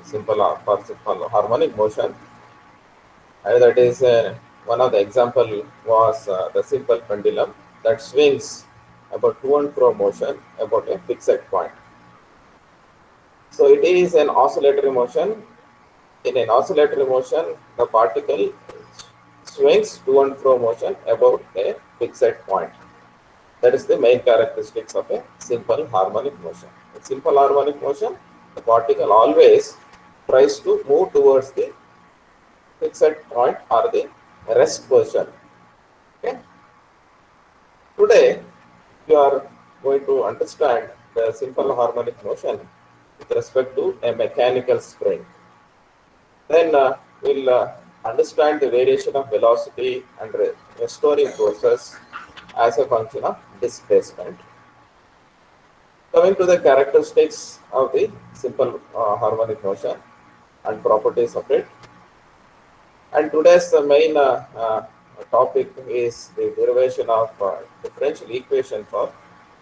simple harmonic motion. And that is one of the example was the simple pendulum that swings about to and fro motion about a fixed point. So it is an oscillatory motion. In an oscillatory motion, the particle swings to and fro motion about a fixed point. That is the main characteristics of a simple harmonic motion. In simple harmonic motion, the particle always tries to move towards the fixed point or the rest position. Okay. Today, we are going to understand the simple harmonic motion with respect to a mechanical spring. Then we'll understand the variation of velocity and restoring forces as a function of displacement. Coming to the characteristics of the simple harmonic motion and properties of it. And today's main topic is the derivation of differential equation for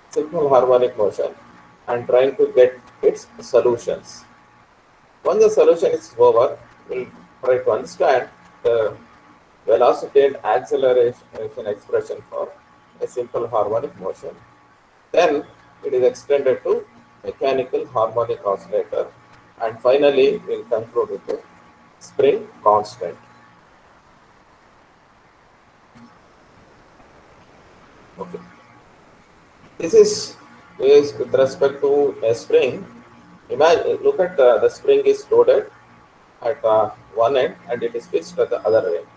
simple harmonic motion and trying to get its solutions. Once the solution is over, we'll try to understand the velocity and acceleration expression for a simple harmonic motion. Then it is extended to mechanical harmonic oscillator, and finally we'll conclude with the spring constant. Okay. This is with respect to a spring. Imagine, look at the spring is loaded at one end and it is fixed at the other end.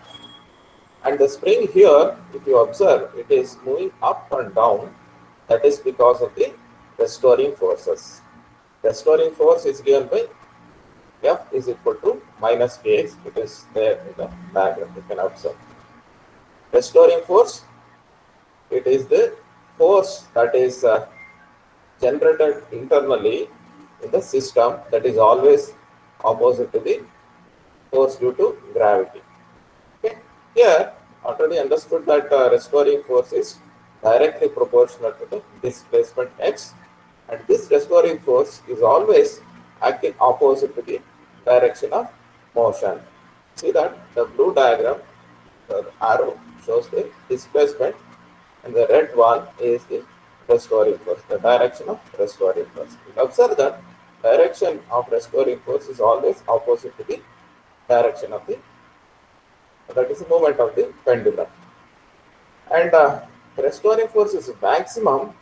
And the spring here, if you observe, it is moving up and down. That is because of the restoring forces. Restoring force is given by F is equal to minus Kx. It is there in the diagram, you can observe. Restoring force, it is the force that is generated internally in the system that is always opposite to the force due to gravity. Okay. Here, already understood that restoring force is directly proportional to the displacement x, and this restoring force is always acting opposite to the direction of motion. See that the blue diagram, the arrow shows the displacement, and the red one is the restoring force, the direction of restoring force. Observe that direction of restoring force is always opposite to the direction of the, that is the movement of the pendulum. And restoring force is maximum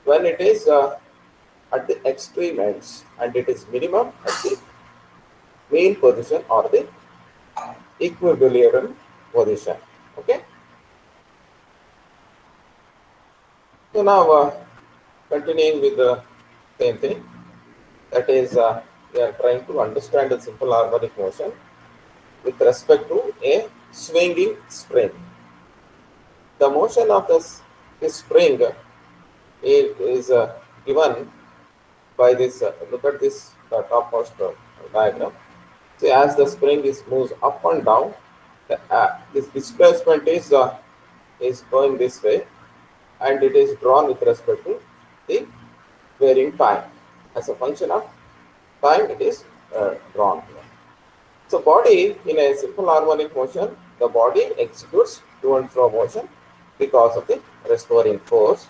when it is at the extreme ends, and it is minimum at the mean position or the equilibrium position. Okay. So now continuing with the same thing, that is we are trying to understand the simple harmonic motion with respect to a swinging spring. The motion of this spring is given by this, look at this topmost diagram. See, as the spring moves up and down, this displacement is going this way, and it is drawn with respect to the varying time. As a function of time, it is drawn here. So body in a simple harmonic motion, the body executes to and fro motion because of the restoring force.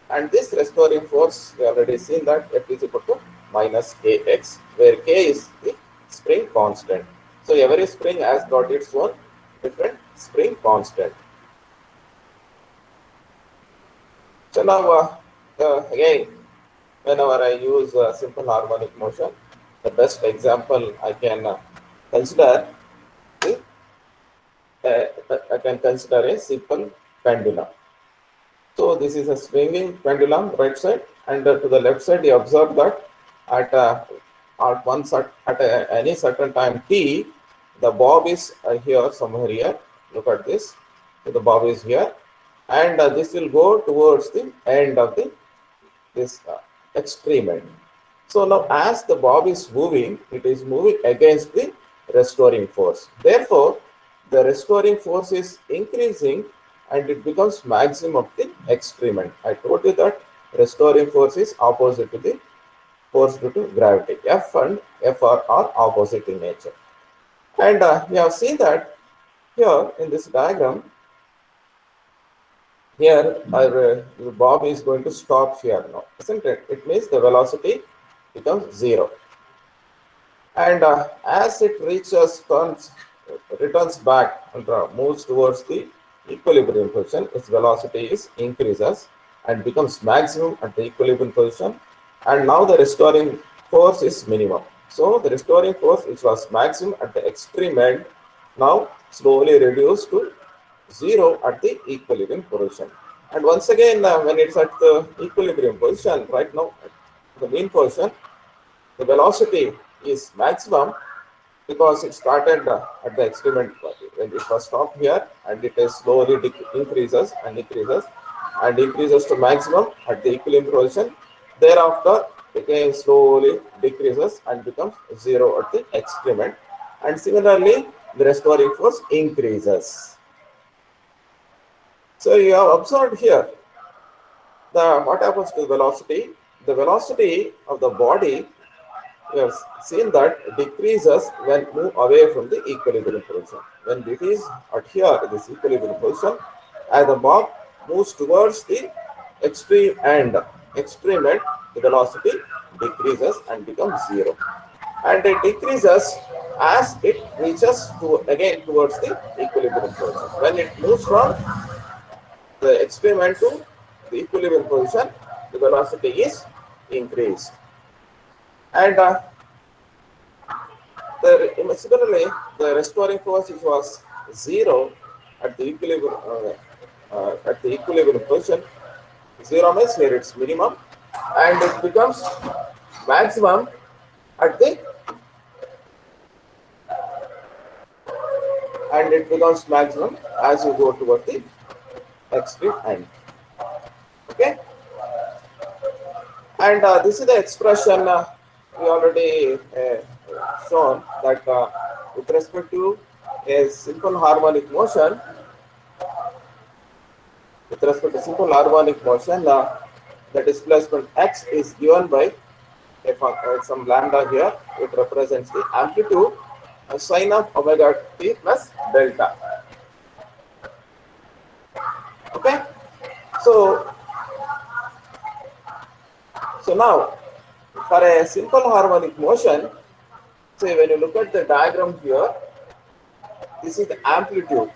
And this restoring force, we already seen that F is equal to minus Kx, where K is the spring constant. So every spring has got its own different spring constant. So now again, whenever I use simple harmonic motion, the best example I can consider a simple pendulum. So this is a swinging pendulum right side, and to the left side you observe that at any certain time t, the bob is here, somewhere here. Look at this. So the bob is here, and this will go towards the end of this extreme end. So now as the bob is moving, it is moving against the restoring force. Therefore, the restoring force is increasing and it becomes maximum of the extreme end. I told you that restoring force is opposite to the force due to gravity. F and F are opposite in nature. And we have seen that here in this diagram, here our bob is going to stop here now, isn't it? It means the velocity becomes zero. And as it returns back and moves towards the equilibrium position, its velocity increases and becomes maximum at the equilibrium position. And now the restoring force is minimum. So the restoring force, which was maximum at the extreme end, now slowly reduced to zero at the equilibrium position. And once again, when it's at the equilibrium position, right now, the mean position, the velocity is maximum because it started at the experiment when it was stopped here, and it is slowly increases and increases to maximum at the equilibrium position. Thereafter, again slowly decreases and becomes zero at the experiment. And similarly, the restoring force increases. So you have observed here what happens to the velocity. The velocity of the body, we have seen that decreases when move away from the equilibrium position. When it is at here, this equilibrium position, as the bob moves towards the extreme end, the velocity decreases and becomes zero. And it decreases as it reaches again towards the equilibrium position. When it moves from the extreme end to the equilibrium position, the velocity is increased. And similarly, the restoring force, which was zero at the equilibrium position, zero means here it's minimum, and it becomes maximum at the as you go toward the extreme end. Okay, and this is the expression we already shown that with respect to a simple harmonic motion, the displacement x is given by some lambda here. It represents the amplitude sine of omega t plus delta. Okay, so now for a simple harmonic motion, say when you look at the diagram here, this is the amplitude.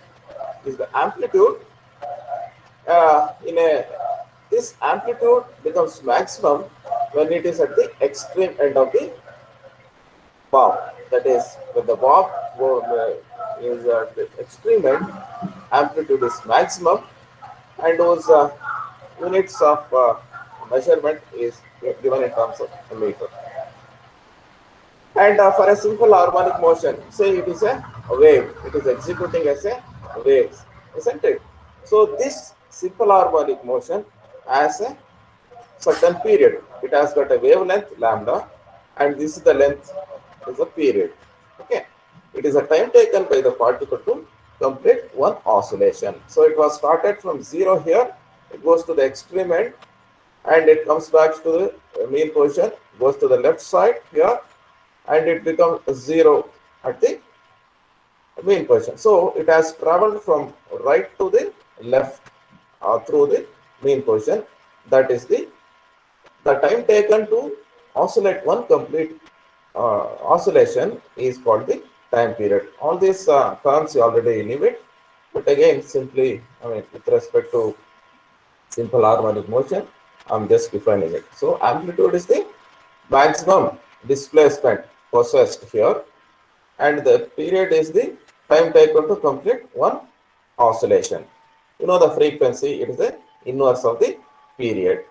This amplitude becomes maximum when it is at the extreme end of the bob. That is, when the bob is at the extreme end, amplitude is maximum, and those units of measurement is given in terms of meter. And for a simple harmonic motion, say it is a wave, it is executing as a wave, isn't it? So this simple harmonic motion has a certain period. It has got a wavelength lambda, and this is the length, is a period. Okay, it is a time taken by the particle to complete one oscillation. So it was started from zero here, it goes to the extreme end, and it comes back to the mean position, goes to the left side here, and it becomes zero at the mean position. So it has traveled from right to the left through the mean position. That is the time taken to oscillate one complete oscillation is called the time period. All these terms you already knew it, but again, simply, with respect to simple harmonic motion, I'm just defining it. So amplitude is the maximum displacement possessed here, and the period is the time taken to complete one oscillation. You know the frequency, it is the inverse of the period.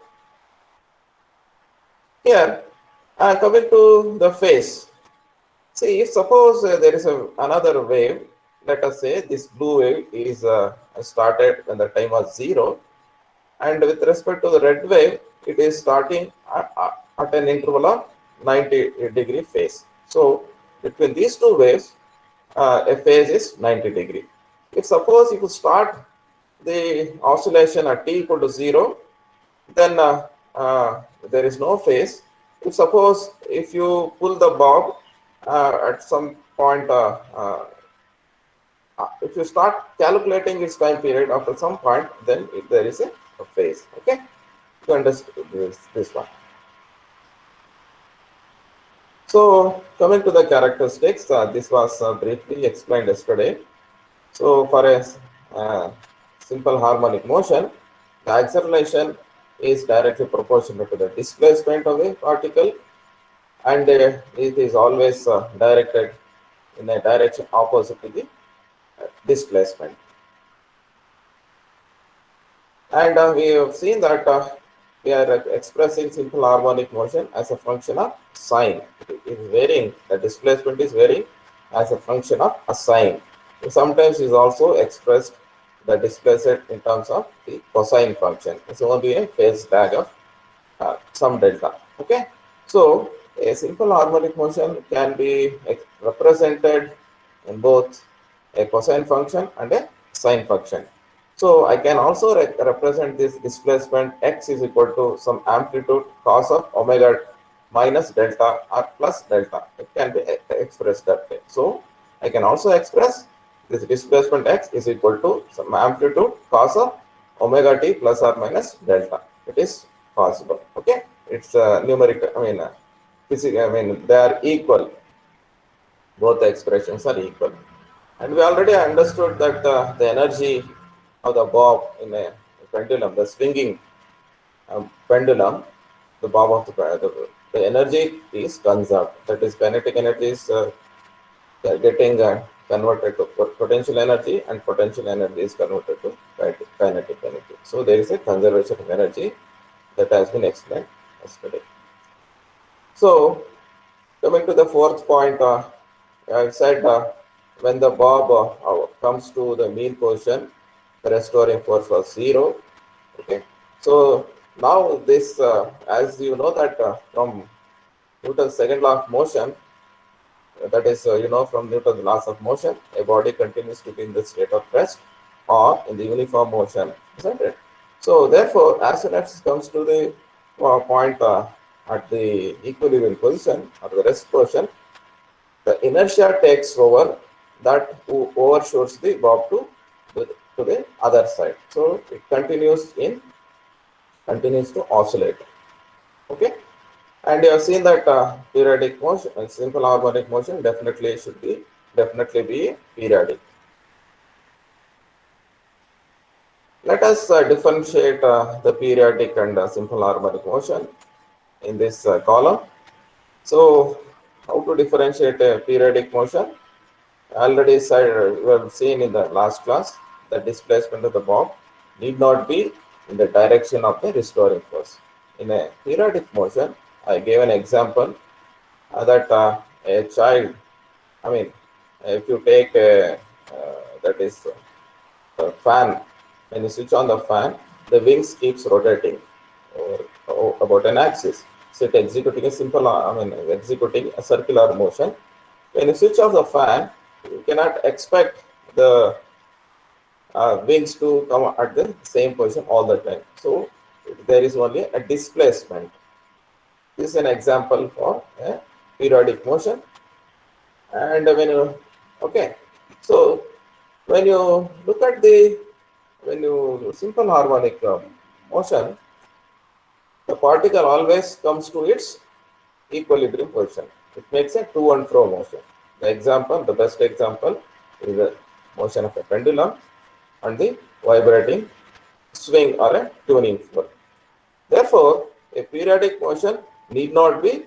Here, coming to the phase. See, if suppose there is another wave, let us say this blue wave is started when the time was zero, and with respect to the red wave, it is starting at an interval of 90-degree phase. So between these two waves, a phase is 90 degree. If suppose you start the oscillation at t equal to 0, then there is no phase, If suppose if you pull the bob at some point, if you start calculating its time period after some point, then there is a phase. Okay, to understand this one. So coming to the characteristics, this was briefly explained yesterday. So for a uh, simple harmonic motion, the acceleration is directly proportional to the displacement of a particle, and it is always directed in a direction opposite to the displacement. And we have seen that we are expressing simple harmonic motion as a function of sign. It is varying, the displacement is varying as a function of a sign. Sometimes is also expressed the displacement in terms of the cosine function. It's only a phase lag of some delta. Okay, so a simple harmonic motion can be represented in both a cosine function and a sine function. So I can also represent this displacement x is equal to some amplitude cos of omega minus delta or plus delta. It can be expressed that way. So I can also express this displacement x is equal to some amplitude cos of omega t plus or minus delta. It is possible. Okay, it's numerical. I mean, physical. I mean, they are equal. Both the expressions are equal. And we already understood that the energy of the bob in a pendulum, the swinging pendulum, the bob of the energy is conserved. That is, kinetic energy is getting converted to potential energy, and potential energy is converted to kinetic energy. So there is a conservation of energy that has been explained yesterday. So coming to the fourth point, I said when the bob comes to the mean position, the restoring force was 0. Okay, so now this, as you know that from Newton's second law of motion, that is, from Newton's laws of motion, a body continues to be in the state of rest or in the uniform motion, isn't it? So therefore, as soon as it comes to the point at the equilibrium position or the rest position, the inertia takes over, that overshoots the bob to the other side. So it continues to oscillate. Okay, and you have seen that periodic motion, simple harmonic motion definitely be periodic. Let us differentiate the periodic and simple harmonic motion in this column. So how to differentiate a periodic motion? Already we have seen in the last class, the displacement of the bob need not be in the direction of the restoring force. In a periodic motion, I gave an example that a child, I mean, if you take that is a fan, when you switch on the fan, the wings keeps rotating over about an axis. So it executing a simple, executing a circular motion. When you switch off the fan, you cannot expect the wings to come at the same position all the time. So there is only a displacement. This is an example for a periodic motion. And when you, okay, so when you look at when you simple harmonic motion, the particle always comes to its equilibrium position. It makes a to and fro motion. The best example is the motion of a pendulum and the vibrating swing or a tuning fork. Therefore, a periodic motion need not be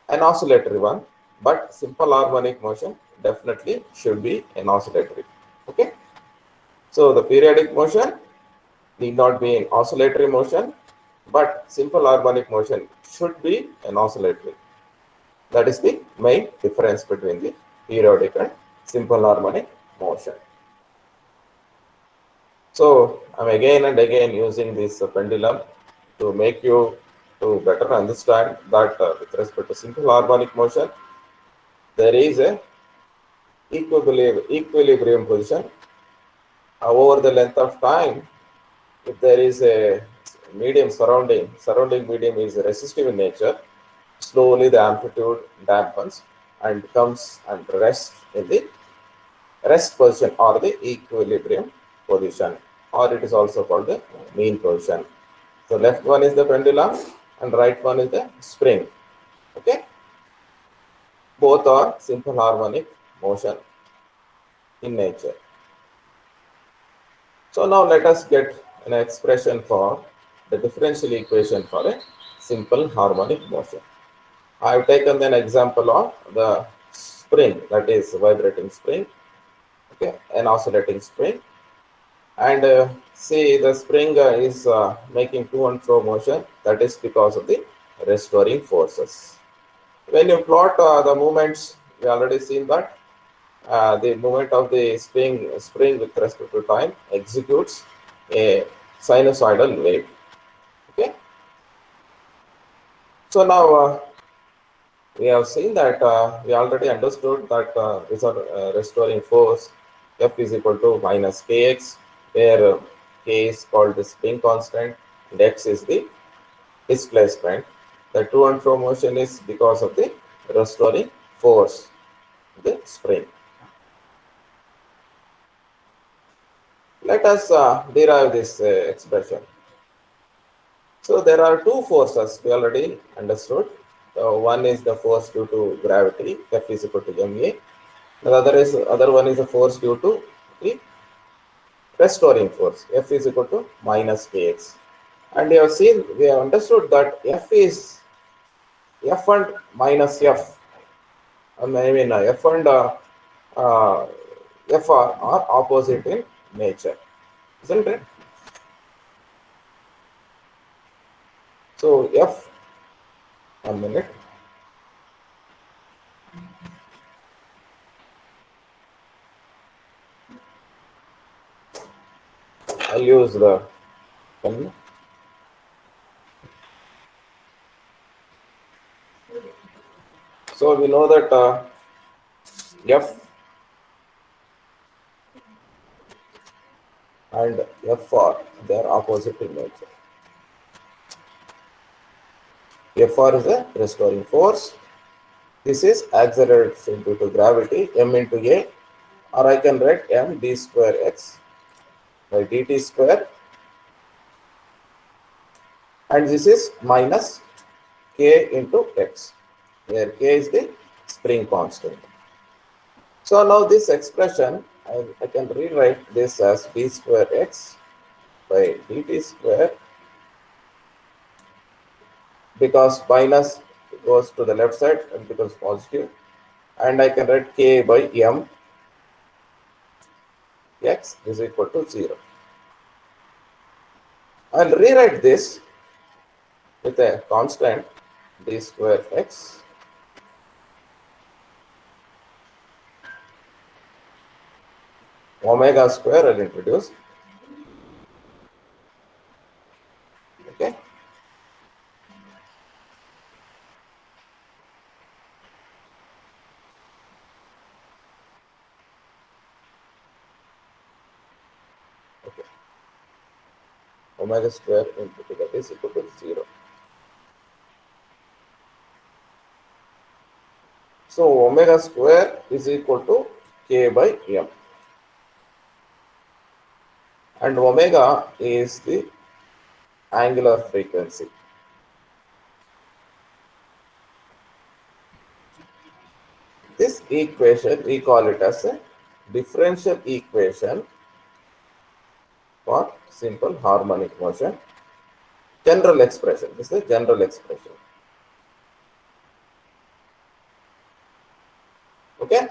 an oscillatory one, but simple harmonic motion definitely should be an oscillatory. Okay. So the periodic motion need not be an oscillatory motion, but simple harmonic motion should be an oscillatory. That is the main difference between the periodic and simple harmonic motion. So I'm again and again using this pendulum to make you to better understand that with respect to simple harmonic motion, there is a equilibrium position over the length of time. If there is a medium surrounding medium is resistive in nature, slowly the amplitude dampens and comes and rests in the rest position or the equilibrium position, or it is also called the mean position. So left one is the pendulum and right one is the spring. Okay, both are simple harmonic motion in nature. So now let us get an expression for the differential equation for a simple harmonic motion. I have taken an example of the spring, that is vibrating spring, okay, an oscillating spring, and see the spring is making to and fro motion. That is because of the restoring forces. When you plot the movements, we already seen that the movement of the spring with respect to time executes a sinusoidal wave. Okay, so now we have seen that we already understood that restoring force F is equal to minus kx, where k is called the spring constant and x is the displacement. The to and fro motion is because of the restoring force, the spring. Let us derive this expression. So there are two forces we already understood. One is the force due to gravity, F is equal to ma. The other one is the force due to the restoring force, F is equal to minus kx. And we have understood that F and minus F. F and uh, F are opposite in nature, isn't it? So F, 1 minute. I'll use the pen. So we know that F and Fr, they are opposite in nature. Fr is a restoring force. This is acceleration due to gravity, m into a, or I can write m d square x by dt square, and this is minus k into x, where k is the spring constant. So now this expression, I can rewrite this as d square x by dt square, because minus goes to the left side and becomes positive, and I can write k by m x is equal to 0. I'll rewrite this with a constant d square x omega square. I'll introduce. Okay. Okay. Omega square into that is equal to 0. So omega square is equal to k by m. And omega is the angular frequency. This equation, we call it as a differential equation for simple harmonic motion. General expression. This is a general expression. Okay.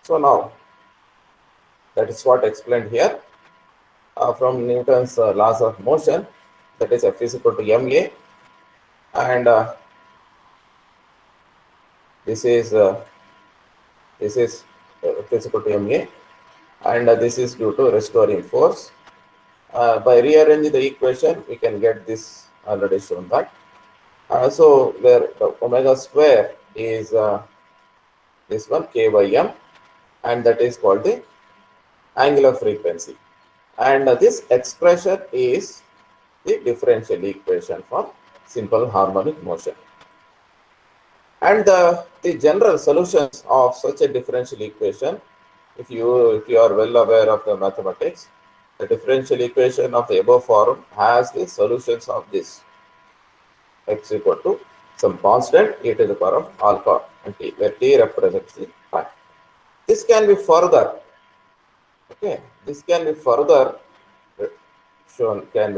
So now, that is what explained here from Newton's laws of motion. That is F is equal to ma, and this is F is equal to ma, and this is due to restoring force. By rearranging the equation, we can get this already shown that. So where the omega square is this one k by m, and that is called the angular frequency. And this expression is the differential equation for simple harmonic motion. And the general solutions of such a differential equation, if you are well aware of the mathematics, the differential equation of the above form has the solutions of this x equal to some constant e to the power of alpha and t, where t represents the time. This can be further, okay, this can be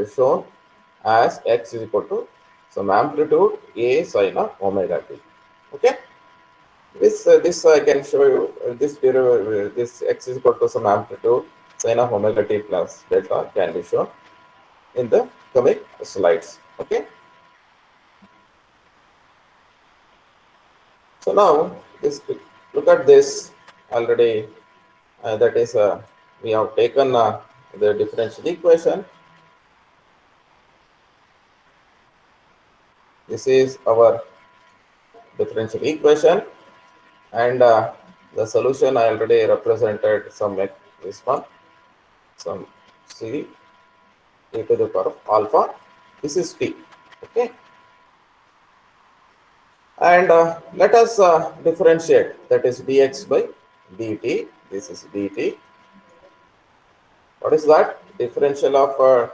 shown as x is equal to some amplitude a sine of omega t. Okay, this I can show you. This x is equal to some amplitude sine of omega t plus delta can be shown in the coming slides. Okay. So now this look at this already. That is, we have taken the differential equation. This is our differential equation, and the solution I already represented some like this one, some c e to the power of alpha. This is t. Okay, and let us differentiate, that is dx by dt. This is dt. What is that? Differential of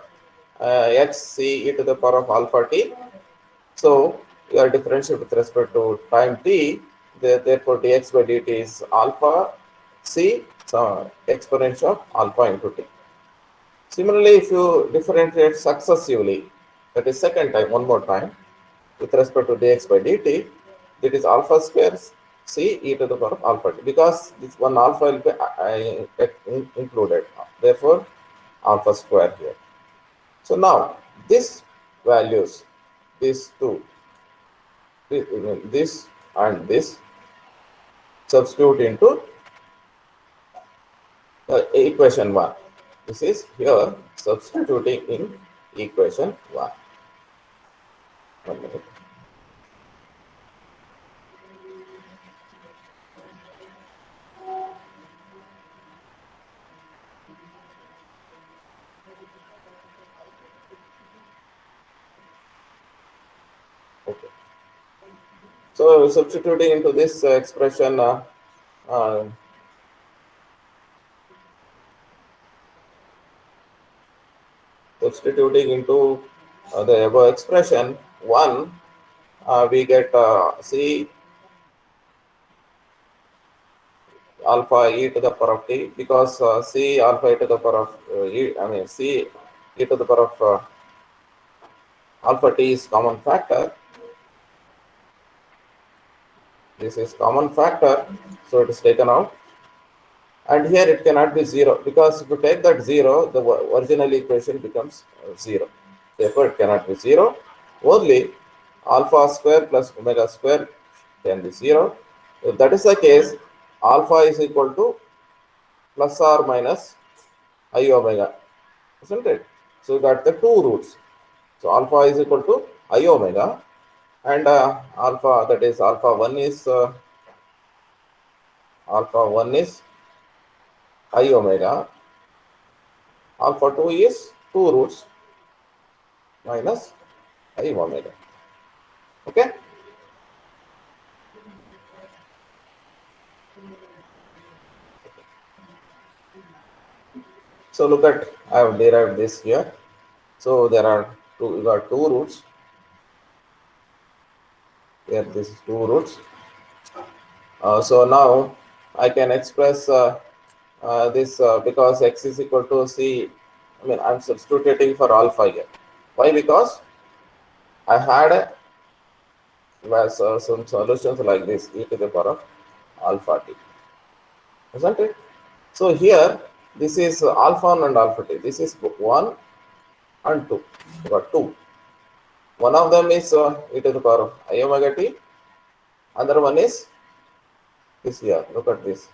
x c e to the power of alpha t. So you are differential with respect to time t. Therefore, dx by dt is alpha c, so exponential of alpha into t. Similarly, if you differentiate successively, that is second time, one more time, with respect to dx by dt, that is alpha square c e to the power of alpha t, because this one alpha will be included. Therefore, alpha square here. So now this values, these two, this and this, substitute into equation 1. This is here substituting in equation 1. 1 minute. Okay. So substituting into this expression, substituting into the above expression 1, we get c alpha e to the power of t, because c alpha e to the power of c e to the power of alpha t is common factor. This is common factor, so it is taken out. And here it cannot be 0, because if you take that 0, the original equation becomes 0. Therefore, it cannot be 0. Only alpha square plus omega square can be 0. If that is the case, alpha is equal to plus or minus I omega, isn't it? So you got the two roots. So alpha is equal to I omega, and alpha, that is alpha 1 is I omega, alpha 2 is 2 roots minus I omega. Okay. So look at, I have derived this here. So there are two, you got two roots. Here this is two roots. So now I can express this because x is equal to c. I mean, I'm substituting for alpha here. Why? Because I had some solutions like this, e to the power of alpha t, isn't it? So here this is alpha 1 and alpha t. This is 1 and 2. You got 2. One of them is e to the power of I omega t. Other one is this here. Look at this.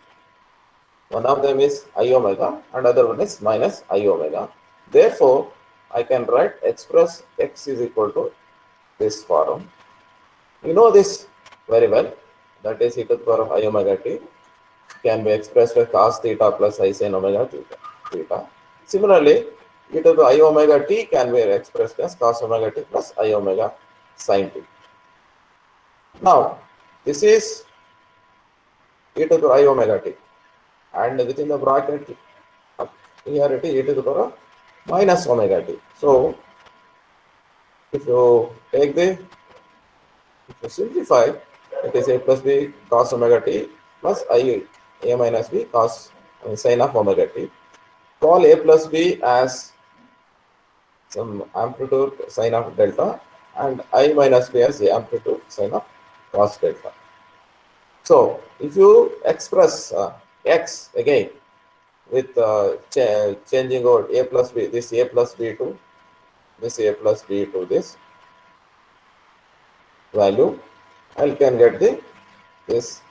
One of them is I omega and other one is minus I omega. Therefore, I can express x is equal to this form. You know this very well. That is e to the power of I omega t can be expressed as cos theta plus I sin omega theta. Similarly, e to the I omega t can be expressed as cos omega t plus I omega sin t. Now, this is e to the I omega t, and within the bracket here it is e to the power minus omega t. So, if you take the, if you simplify, it is a plus b cos omega t plus I a minus b cos sin of omega t. Call a plus b as some amplitude sine of delta and I minus b as the amplitude sine of cos delta. So, if you express x again with changing out a plus b, this a plus b to this a plus b to this value, I can get the this,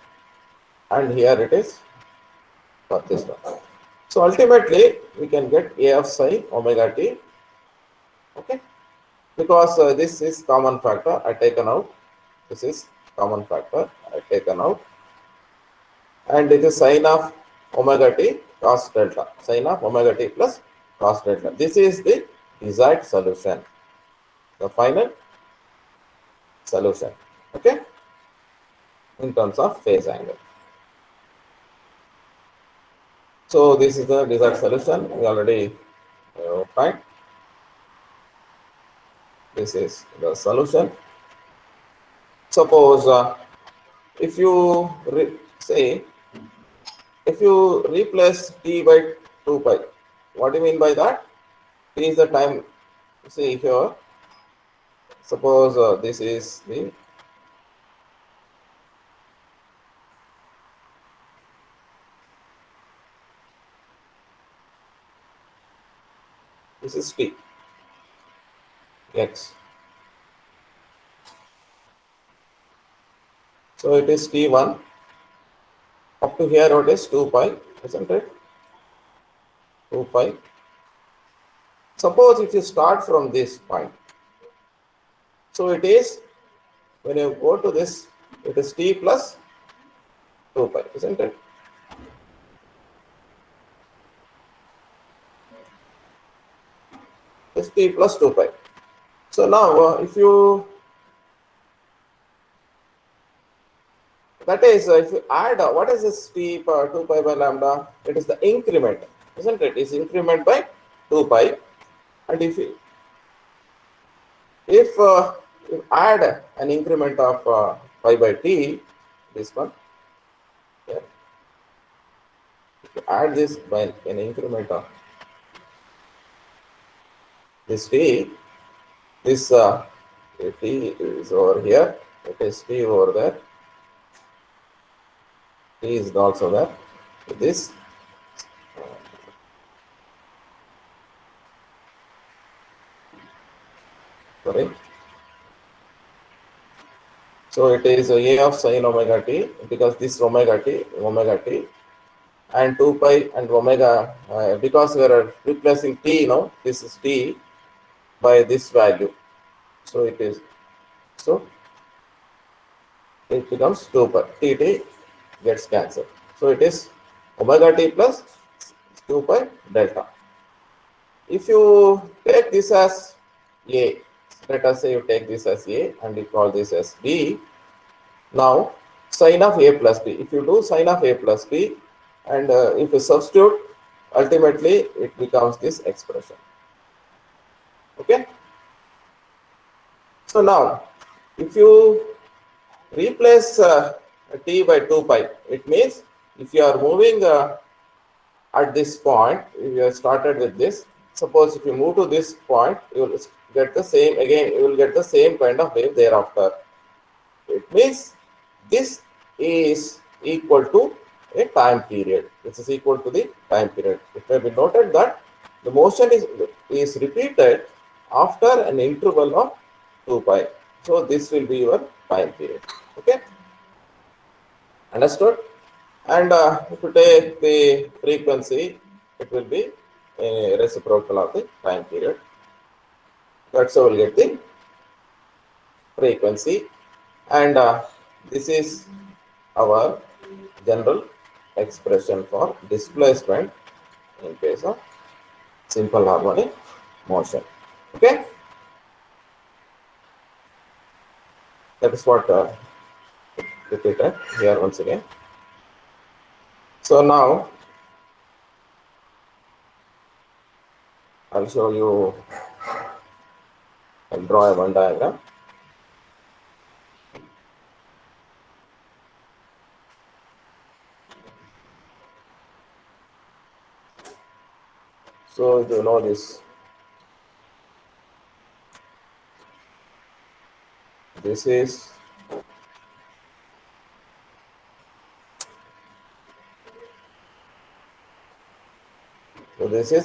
and here it is for this one. So, ultimately we can get a of sine omega t, okay, because this is common factor I taken out. This is common factor I taken out, and it is sine of omega t cos delta, sine of omega t plus cos delta. This is the desired solution, the final solution, okay, in terms of phase angle. So this is the desired solution. We already find this is the solution. Suppose if you say if you replace t by 2 pi, what do you mean by that? T is the time. See here, suppose this is the, this is t x. So it is t1 up to here. What is 2 pi, isn't it? 2 pi. Suppose if you start from this point, so it is, when you go to this, it is t plus 2 pi, isn't it? It's t plus 2 pi. So now if you, that is if you add what is this t 2 pi by lambda? It is the increment, isn't it? It's increment by 2 pi, and if you add an increment of pi by t, this one, yeah, if you add this by an increment of this t, this t is over here, it is t over there, t is also there, this sorry. So it is a of sine omega t, because this omega t, and 2 pi and omega, because we are replacing t, this is t by this value. So it is, so it becomes 2 pi, t gets cancelled. So it is omega t plus 2 pi delta. If you take this as a, let us say you take this as a and you call this as b. Now sine of a plus b, if you do sine of a plus b, and if you substitute, ultimately it becomes this expression, okay. So now if you replace t by 2 pi, it means if you are moving at this point, if you have started with this, suppose if you move to this point, you will get the same, again you will get the same kind of wave thereafter. It means this is equal to a time period. This is equal to the time period. It may be noted that the motion is repeated after an interval of 2 pi. So this will be your time period, okay, understood? And if you take the frequency, it will be a reciprocal of the time period. That's how we'll get the frequency. And this is our general expression for displacement in case of simple harmonic motion. Okay, that is what repeated here once again. So now I'll show you and draw a one diagram. So you know this. This is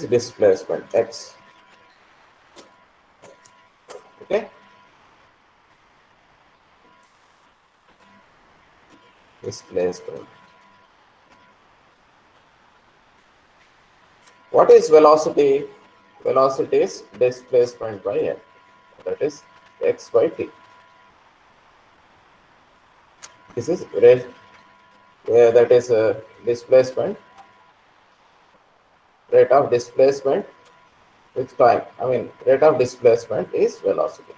displacement x. Okay, displacement. What is velocity? Velocity is displacement by m. That is x by t. This is that is displacement, rate of displacement with time. I mean, rate of displacement is velocity.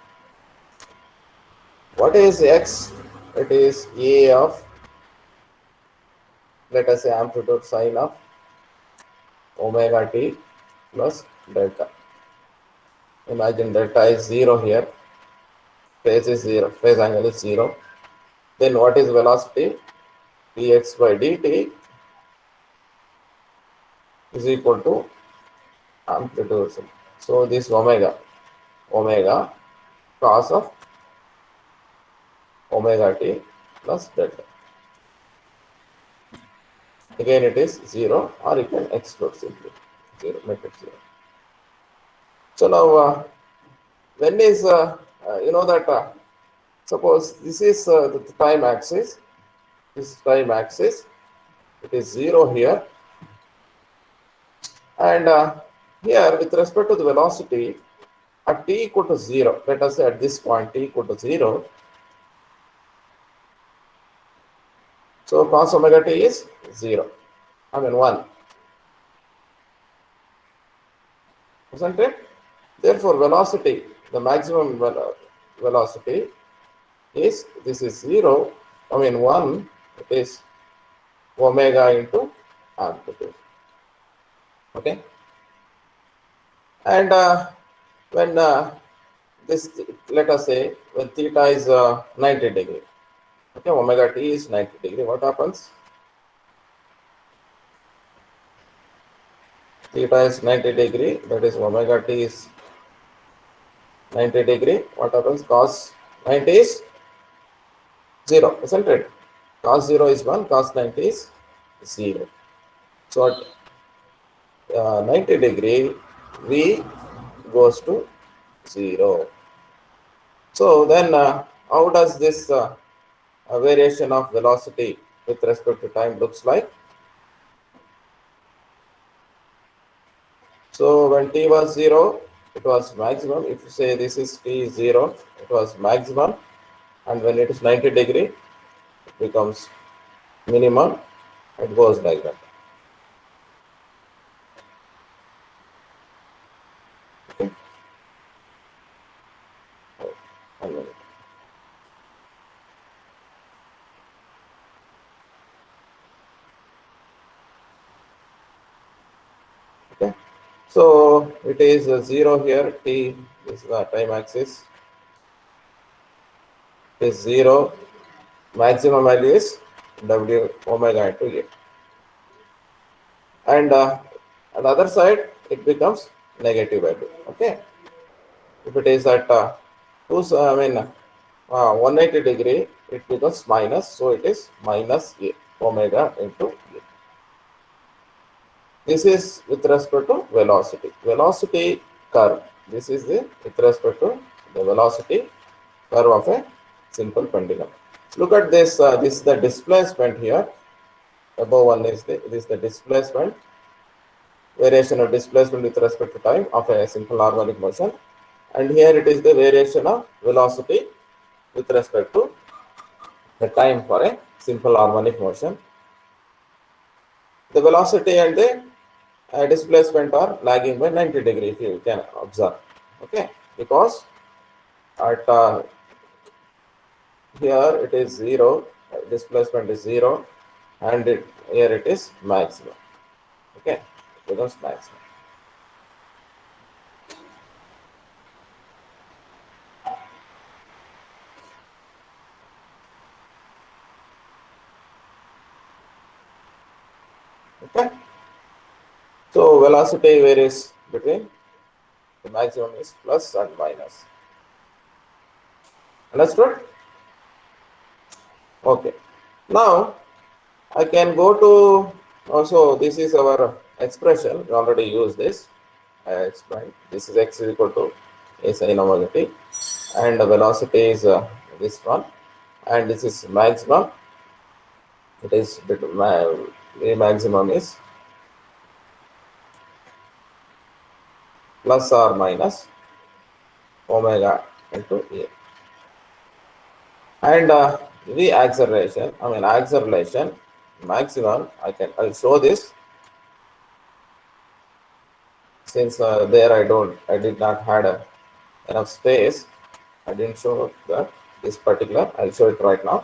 What is x? It is a of, let us say, amplitude sine of omega t plus delta. Imagine delta is 0 here, phase is 0, phase angle is 0. Then what is velocity? dx by dt is equal to amplitude. So this omega cos of omega t plus delta. Again it is 0, or you can exclude simply 0, make it 0. So now when is you know that suppose this is the time axis, this time axis, it is 0 here, and here with respect to the velocity at t equal to 0, let us say at this point t equal to 0, so cos omega t is 0, I mean 1, isn't it? Therefore velocity, the maximum velocity is, this is 0, I mean 1, it is omega into amplitude. Okay, and when this, let us say when theta is 90 degree, okay, omega t is 90 degree, what happens? Theta is 90 degree, that is omega t is 90 degree, what happens? Cos 90 is 0, isn't it? Cos 0 is 1, cos 90 is 0. So at 90 degree, V goes to 0. So then how does this variation of velocity with respect to time looks like? So when t was 0, it was maximum. If you say this is t is 0, it was maximum, and when it is 90 degree, it becomes minimum. It goes like that. Okay. One minute. Okay. So it is 0 here. T is the time axis. It is 0. Maximum value is W omega into A. And on the other side, it becomes negative value. Okay. If it is at 180 degree, it becomes minus. So it is minus A omega into A. This is with respect to velocity. Velocity curve. This is the with respect to the velocity curve of a simple pendulum. Look at this. This is the displacement here. Above one is the displacement, variation of displacement with respect to time of a simple harmonic motion, and here it is the variation of velocity with respect to the time for a simple harmonic motion. The velocity and the displacement are lagging by 90 degree, if you can observe. Okay, because at here it is 0, displacement is 0, and here it is maximum. Okay, it becomes maximum. Okay, so velocity varies between, the maximum is plus and minus. Understood? Okay. Now I can go to, also this is our expression, we already used this. I explained this is x is equal to a sin omega t, and the velocity is this one, and this is maximum. It is the maximum is plus or minus omega into a, and the acceleration, acceleration maximum, I'll show this, since there I did not had enough space, I didn't show that this particular, I'll show it right now.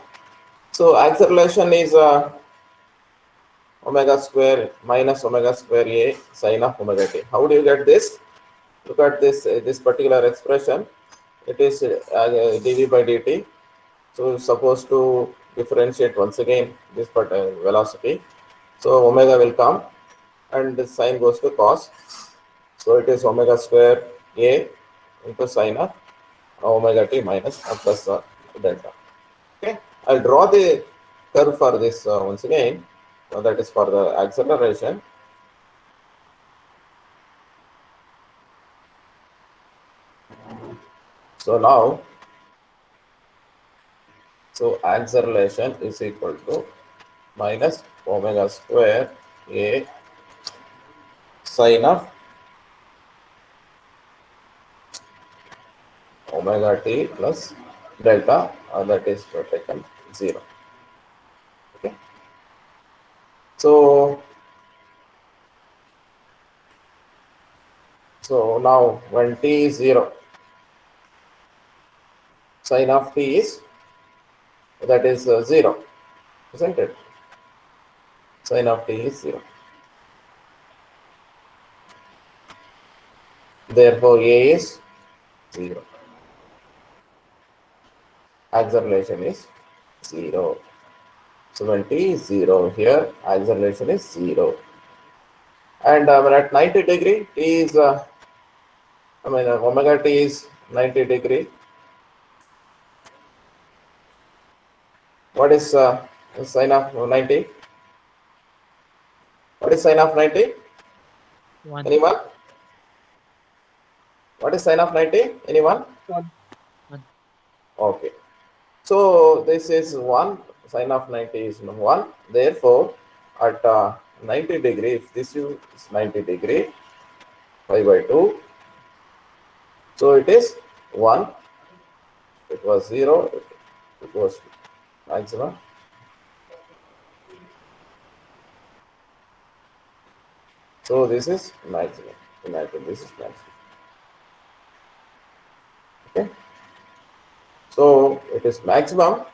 So acceleration is omega square minus omega square a sine of omega t. How do you get this? Look at this particular expression. It is dv by dt. So supposed to differentiate once again this velocity. So omega will come, and the sine goes to cos. So it is omega square a into sine of omega t minus plus delta. Okay, I'll draw the curve for this once again. So that is for the acceleration. So now, so acceleration is equal to minus omega square a sine of omega t plus delta, that is taken 0. Okay. So now when t is 0, sine of t is, that is 0, isn't it? Sine of t is 0. Therefore, a is 0. Acceleration is 0. So when t is 0 here, acceleration is 0. And when at 90 degree, t is, omega t is 90 degree. What is sine of 90? What is sine of 90? 1. Anyone? What is sine of 90? Anyone? 1. 1. Okay. So this is 1, sine of 90 is 1. Therefore, at 90 degree, if this is 90 degree, pi by 2, so it is 1, it was 0, it was maximum. So this is maximum. Imagine this is maximum. Okay. So it is maximum.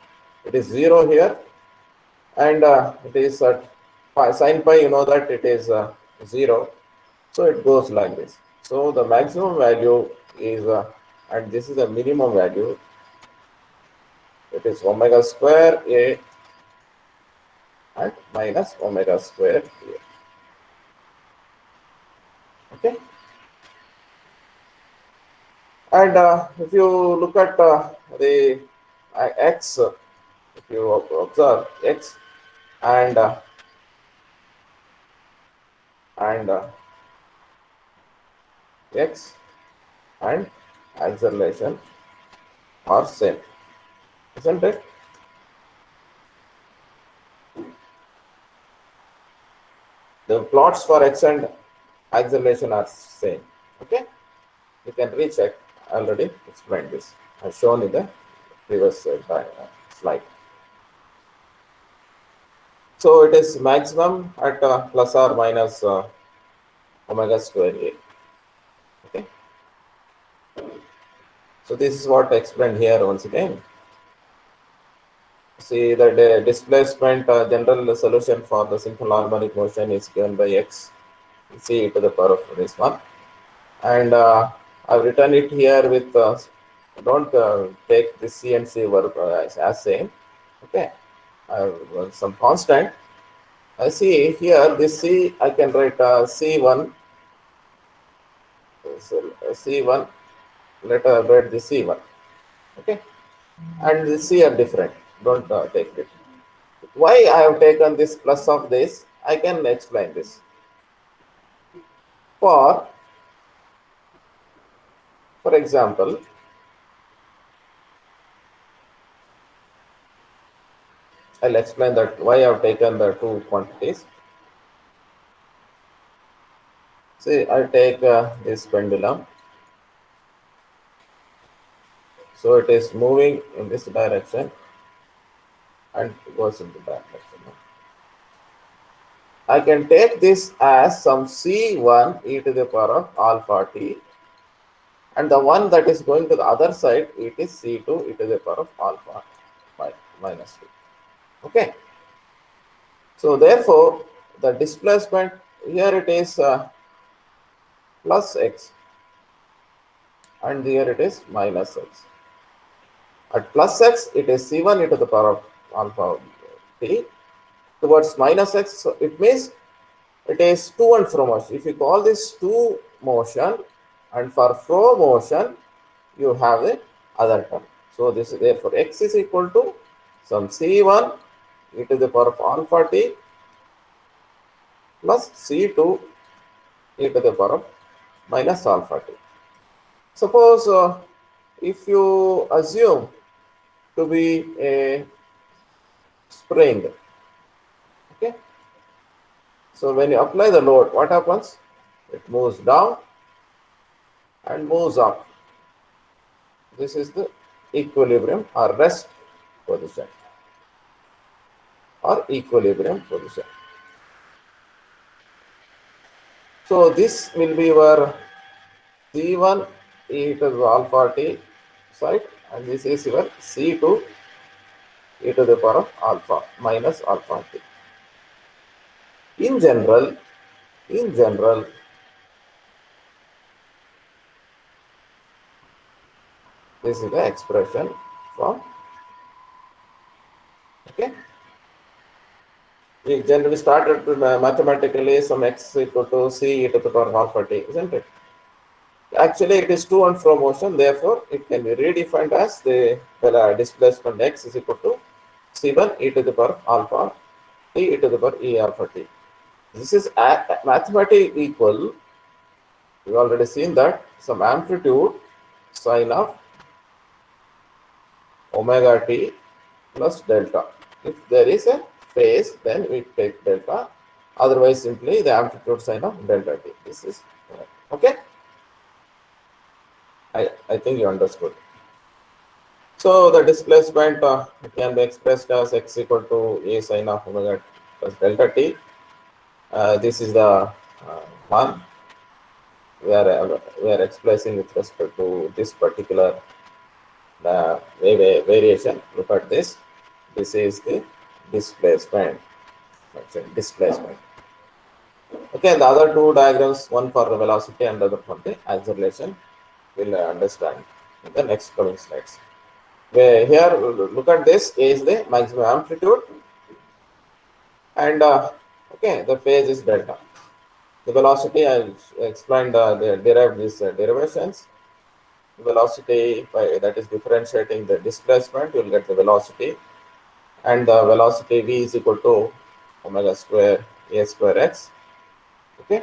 It is 0 here, and it is at sine pi. You know that it is 0. So it goes like this. So the maximum value is, and this is the minimum value. It is omega square a and minus omega square a. Okay. And if you look at the x, if you observe x and x and acceleration are same, isn't it? The plots for x and acceleration are same. Okay, you can recheck. I already explained this. I've shown in the previous slide. So it is maximum at plus or minus omega square A. Okay. So this is what I explained here once again. See that the displacement general solution for the simple harmonic motion is given by x c to the power of this one, and I've written it here with don't take the c and c verb as same. Okay, some constant. I see here this c I can write c1. So c1, let us write the c1. Okay, and the c are different. Don't take it. Why I have taken this plus of this, I can explain this. For example, I'll explain that why I have taken the two quantities. See, I take this pendulum. So it is moving in this direction and goes into that direction. I can take this as some C1 e to the power of alpha t, and the one that is going to the other side, it is C2 e to the power of alpha minus t. Okay. So therefore, the displacement here it is plus x, and here it is minus x. At plus x, it is c1 e to the power of alpha t. Towards minus x, so it means it is to and fro motion. If you call this to motion, and for fro motion, you have the other term. So this is therefore x is equal to some c1 e to the power of alpha t plus c2 e to the power of minus alpha t. Suppose if you assume to be a spring, okay, so when you apply the load, what happens? It moves down and moves up. This is the equilibrium or rest position or equilibrium position. So this will be your C1 e to the alpha t side, and this is your C2 e to the power of alpha minus alpha t. In general, this is the expression from, okay. We generally started mathematically some x equal to c e to the power of alpha t, isn't it? Actually, it is to and fro motion, therefore, it can be redefined as the displacement x is equal to c1 e to the power alpha t e to the power e alpha t. This is mathematically equal. We've already seen that some amplitude sine of omega t plus delta. If there is a phase, then we take delta. Otherwise, simply the amplitude sine of delta t. This is okay. I think you understood. So the displacement can be expressed as x equal to a sine of omega plus delta t. This is the one we are expressing with respect to this particular variation. Look at this. This is the displacement. Displacement. Okay, the other two diagrams, one for the velocity and the other for the acceleration, we'll understand in the next coming slides. Where here, look at this, A is the maximum amplitude, and okay, the phase is delta. The velocity, I explained, derived these derivations. Velocity, that is differentiating the displacement, you will get the velocity, and the velocity v is equal to omega square a square x. Okay,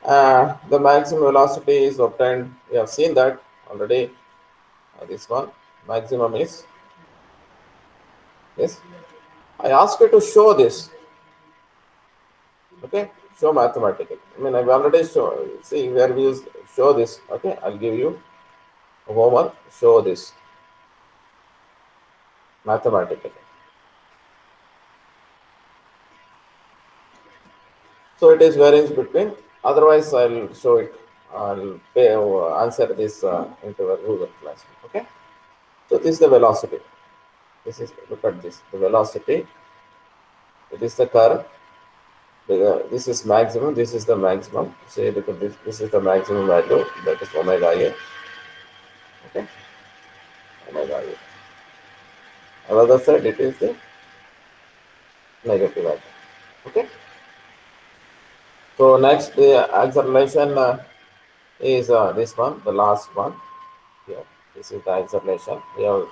the maximum velocity is obtained. We have seen that already. This one maximum is this. I ask you to show this. Okay, show mathematically. I mean, I've already shown. See where we use show this. Okay, I'll give you a homework. Show this mathematically. So it is variance between Otherwise, I'll show it. Answer this into a Google Classroom. Okay. So this is the velocity. This is, look at this. The velocity. It is the curve. This is maximum. This is the maximum. Say look at this. This is the maximum value. That is omega a. Okay. Omega a. Another side, it is the negative value. Okay. So next, the acceleration is this one, the last one. Here, this is the acceleration. We have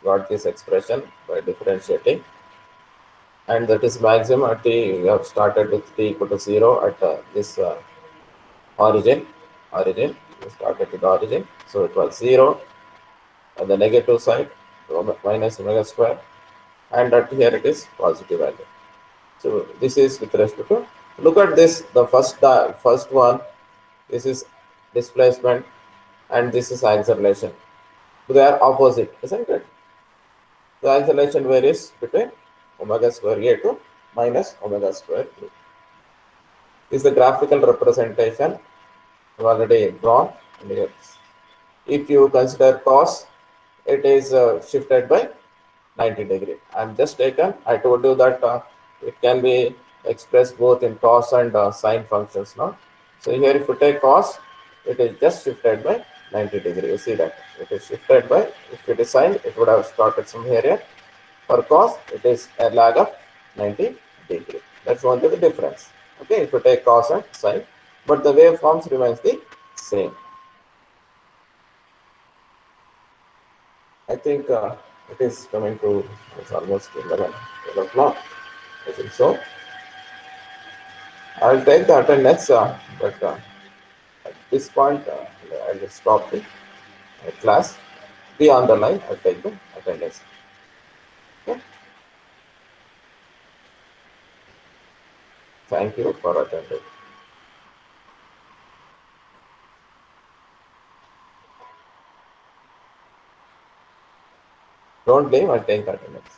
got this expression by differentiating, and that is maximum at t. We have started with t equal to 0 at this origin. Origin. We started with origin, so it was 0 on the negative side, minus omega square, and at here it is positive value. So this is with respect to, look at this, the first one, this is displacement and this is acceleration. They are opposite, isn't it? The acceleration varies between omega square a to minus omega square a. This is the graphical representation I've already drawn. If you consider cos, it is shifted by 90-degree. I'm just taken, I told you that it can be expressed both in cos and sine functions now. So here if you take cos, it is just shifted by 90-degree. You see that it is shifted by, if it is sine, it would have started from here. For cos, it is a lag of 90-degree. That's only the difference. Okay, if you take cos and sine, but the waveforms remains the same. I think it is coming to, it's almost 11 o'clock. I think so. I'll take the attendance, but at this point, I will stop the class. Be on the line. I'll take the attendance. Okay. Thank you for attending. Don't leave. I'll take the attendance.